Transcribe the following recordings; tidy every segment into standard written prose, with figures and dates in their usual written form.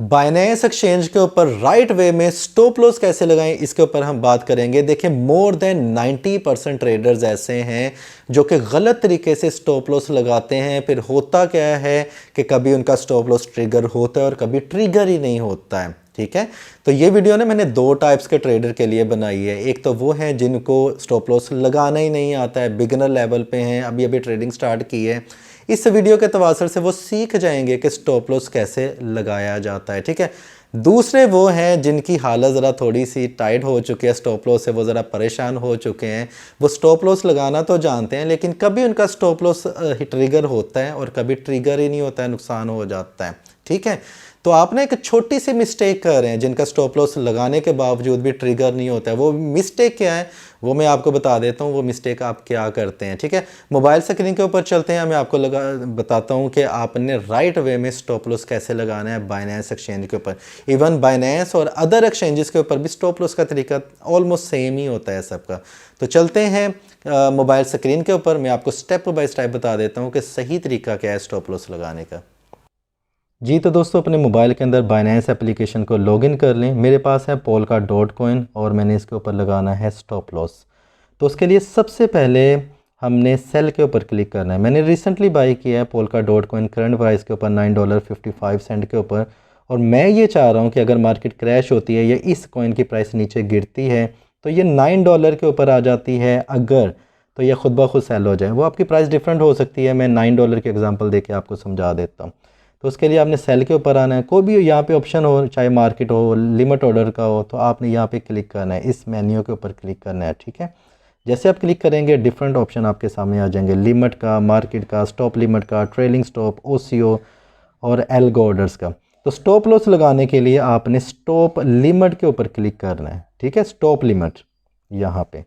Binance exchange के ऊपर right way में स्टॉप लॉस कैसे लगाएं, इसके ऊपर हम बात करेंगे। देखिए, मोर देन 90% ट्रेडर्स ऐसे हैं जो कि गलत तरीके से स्टॉप लॉस लगाते हैं। फिर होता क्या है कि कभी उनका स्टॉप लॉस ट्रिगर होता है और कभी ट्रिगर ही नहीं होता है। ठीक है, तो ये वीडियो ना मैंने दो टाइप्स के ट्रेडर के लिए बनाई है। एक तो वो हैं जिनको स्टॉप लॉस लगाना ही नहीं आता है, बिगिनर लेवल पे हैं, अभी अभी ट्रेडिंग स्टार्ट की है। इस वीडियो के तवासर से वो सीख जाएंगे कि स्टॉप लॉस कैसे लगाया जाता है। ठीक है, दूसरे वो हैं जिनकी हालत ज़रा थोड़ी सी टाइट हो चुकी है स्टॉप लॉस से, वो ज़रा परेशान हो चुके हैं। वो स्टॉप लॉस लगाना तो जानते हैं लेकिन कभी उनका स्टॉप लॉस ट्रिगर होता है और कभी ट्रिगर ही नहीं होता है, नुकसान हो जाता है। ठीक है, तो आपने एक छोटी सी मिस्टेक कर रहे हैं जिनका स्टॉप लॉस लगाने के बावजूद भी ट्रिगर नहीं होता है। वो मिस्टेक क्या है वो मैं आपको बता देता हूँ, वो मिस्टेक आप क्या करते हैं। ठीक है, मोबाइल स्क्रीन के ऊपर चलते हैं, मैं आपको बताता हूँ कि आपने राइट वे में स्टॉप लॉस कैसे लगाना है बाइनेंस एक्सचेंज के ऊपर। इवन बाइनेंस और अदर एक्सचेंजेस के ऊपर भी स्टॉप लॉस का तरीका ऑलमोस्ट सेम ही होता है सबका। तो चलते हैं मोबाइल स्क्रीन के ऊपर, मैं आपको स्टेप बाय स्टेप बता देता हूँ कि सही तरीका क्या है स्टॉप लॉस लगाने का। जी तो दोस्तों, अपने मोबाइल के अंदर बाइनेंस एप्लीकेशन को लॉगिन कर लें। मेरे पास है Polkadot और मैंने इसके ऊपर लगाना है स्टॉप लॉस। तो उसके लिए सबसे पहले हमने सेल के ऊपर क्लिक करना है। मैंने रिसेंटली बाई किया है Polkadot करंट प्राइस के ऊपर $9.55 के ऊपर, और मैं ये चाह रहा हूँ कि अगर मार्केट क्रैश होती है या इस कॉइन की प्राइस नीचे गिरती है तो ये $9 के ऊपर आ जाती है अगर, तो ये खुद ब खुद सेल हो जाए। वो आपकी प्राइस डिफरेंट हो सकती है, मैं $9 के एग्जांपल दे के आपको समझा देता हूँ। तो उसके लिए आपने सेल के ऊपर आना है। कोई भी यहाँ पे ऑप्शन हो, चाहे मार्केट हो, लिमिट ऑर्डर का हो, तो आपने यहाँ पे क्लिक करना है, इस मेन्यू के ऊपर क्लिक करना है। ठीक है, जैसे आप क्लिक करेंगे डिफरेंट ऑप्शन आपके सामने आ जाएंगे, लिमिट का, मार्केट का, स्टॉप लिमिट का, ट्रेलिंग स्टॉप, OCO और एल्गो ऑर्डर्स का। तो स्टॉप लॉस लगाने के लिए आपने स्टॉप लिमिट के ऊपर क्लिक करना है। ठीक है, स्टॉप लिमिट यहाँ पे,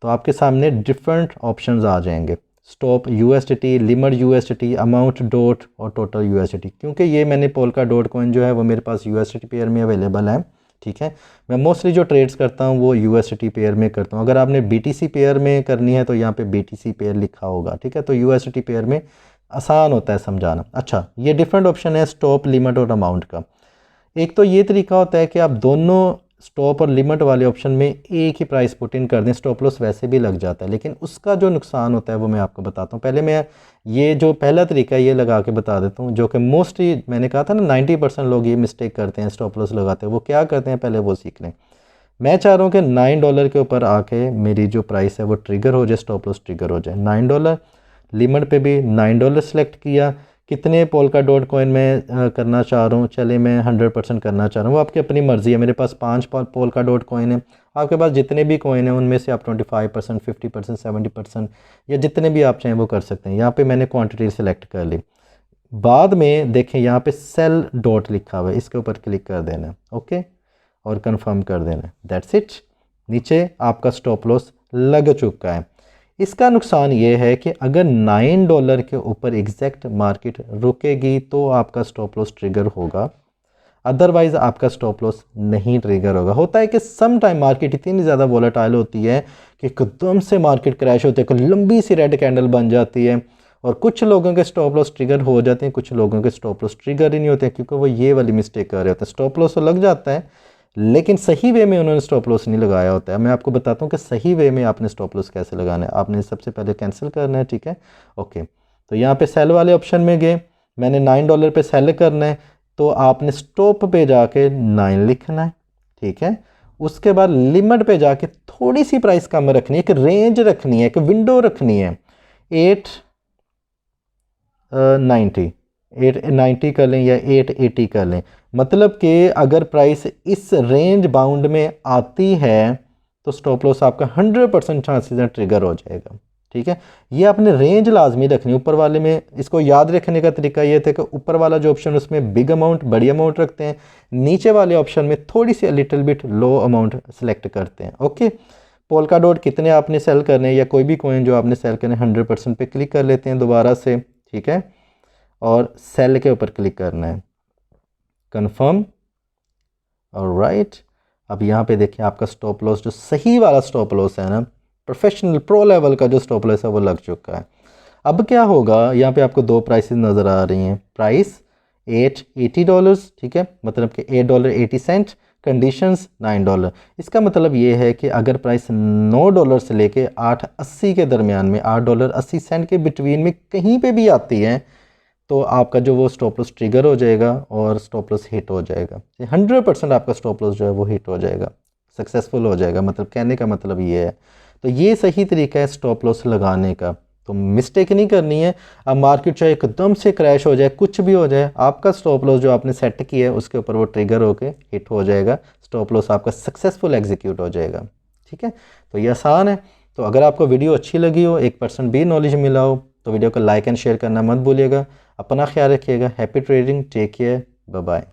तो आपके सामने डिफरेंट ऑप्शंस आ जाएंगे, stop USDT, limit USDT, amount dot और टोटल USDT। क्योंकि ये मैंने Polkadot जो है वो मेरे पास USDT पेयर में अवेलेबल है। ठीक है, मैं मोस्टली जो ट्रेड्स करता हूँ वो USDT पेयर में करता हूँ। अगर आपने BTC पेयर में करनी है तो यहाँ पे BTC पेयर लिखा होगा। ठीक है, तो USDT पेयर में आसान होता है समझाना। अच्छा, ये डिफरेंट ऑप्शन है स्टॉप, लिमिट और अमाउंट का। एक तो ये तरीका होता है कि आप दोनों स्टॉप और लिमिट वाले ऑप्शन में एक ही प्राइस पुट इन कर दें, स्टॉप लॉस वैसे भी लग जाता है, लेकिन उसका जो नुकसान होता है वो मैं आपको बताता हूँ। पहले मैं ये जो पहला तरीका है ये लगा के बता देता हूँ, जो कि मोस्टली मैंने कहा था ना 90% लोग ये मिस्टेक करते हैं स्टॉप लॉस लगाते हैं। वो क्या करते हैं पहले वो सीख लें। मैं चाह रहा हूँ कि $9 के ऊपर आके मेरी जो प्राइस है वो ट्रिगर हो जाए, स्टॉप लॉस ट्रिगर हो जाए। $9 लिमिट पे भी $9 सेलेक्ट किया। कितने Polkadot में करना चाह रहा हूँ, चले मैं 100% करना चाह रहा हूँ, वो आपकी अपनी मर्ज़ी है। मेरे पास 5 Polkadot है, आपके पास जितने भी कॉइन हैं उनमें से आप 25%, 50%, 70% या जितने भी आप चाहें वो कर सकते हैं। यहाँ पे मैंने क्वांटिटी सेलेक्ट कर ली। बाद में देखें यहाँ पे सेल डॉट लिखा हुआ है, इसके ऊपर क्लिक कर देना है, ओके, और कंफर्म कर देना है। दैट्स इट, नीचे आपका स्टॉप लॉस लग चुका है। इसका नुकसान ये है कि अगर $9 के ऊपर एग्जैक्ट मार्केट रुकेगी तो आपका स्टॉप लॉस ट्रिगर होगा, अदरवाइज आपका स्टॉप लॉस नहीं ट्रिगर होगा। होता है कि सम टाइम मार्केट इतनी ज़्यादा वोलेटाइल होती है कि एकदम से मार्केट क्रैश होती है, लंबी सी रेड कैंडल बन जाती है और कुछ लोगों के स्टॉप लॉस ट्रिगर हो जाते हैं, कुछ लोगों के स्टॉप लॉस ट्रिगर ही नहीं होते क्योंकि वो ये वाली मिस्टेक कर रहे होते हैं। स्टॉप लॉस तो लग जाता है लेकिन सही वे में उन्होंने स्टॉप लॉस नहीं लगाया होता है। मैं आपको बताता हूँ कि सही वे में आपने स्टॉप लॉस कैसे लगाना है। आपने सबसे पहले कैंसिल करना है। ठीक है, ओके, तो यहाँ पे सेल वाले ऑप्शन में गए, मैंने $9 पे सेल करना है, तो आपने स्टॉप पे जाके 9 लिखना है। ठीक है, उसके बाद लिमिट पे जाके थोड़ी सी प्राइस कम रखनी है, एक रेंज रखनी है, एक विंडो रखनी है, 890 कर लें या 880 कर लें। मतलब कि अगर प्राइस इस रेंज बाउंड में आती है तो स्टॉप लॉस आपका 100% चांसेस ट्रिगर हो जाएगा। ठीक है, ये आपने रेंज लाजमी रखनी। ऊपर वाले में इसको याद रखने का तरीका ये था कि ऊपर वाला जो ऑप्शन उसमें बिग अमाउंट, बड़ी अमाउंट रखते हैं, नीचे वाले ऑप्शन में थोड़ी सी little bit low amount select करते हैं। ओके, Polkadot कितने आपने सेल करने हैं या कोई भी कॉइन जो आपने सेल करने 100% पे क्लिक कर लेते हैं दोबारा से। ठीक है, और सेल के ऊपर क्लिक करना है, कंफर्म, ऑलराइट। अब यहाँ पे देखिए आपका स्टॉप लॉस जो सही वाला स्टॉप लॉस है ना, प्रोफेशनल प्रो लेवल का जो स्टॉप लॉस है वो लग चुका है। अब क्या होगा, यहाँ पे आपको दो प्राइसेस नज़र आ रही हैं, प्राइस $8.80, ठीक है, मतलब कि $8.80, कंडीशंस $9। इसका मतलब ये है कि अगर प्राइस $9 से लेके $8.80 के दरमियान में, $8.80 के बिटवीन में कहीं पे भी आती है तो आपका जो वो स्टॉप लॉस ट्रिगर हो जाएगा और स्टॉप लॉस हिट हो जाएगा। 100% आपका स्टॉप लॉस जो है वो हिट हो जाएगा, सक्सेसफुल हो जाएगा, मतलब कहने का मतलब ये है। तो ये सही तरीका है स्टॉप लॉस लगाने का, तो मिस्टेक नहीं करनी है। अब मार्केट चाहे एकदम से क्रैश हो जाए, कुछ भी हो जाए, आपका स्टॉप लॉस जो आपने सेट किया है उसके ऊपर वो ट्रिगर होके हिट हो जाएगा, स्टॉप लॉस आपका सक्सेसफुल एग्जीक्यूट हो जाएगा, ठीक है। तो ये आसान है। तो अगर आपको वीडियो अच्छी लगी हो, 1% भी नॉलेज मिला हो, तो वीडियो को लाइक एंड शेयर करना मत भूलिएगा। अपना ख्याल रखिएगा। Happy trading, take care, bye bye.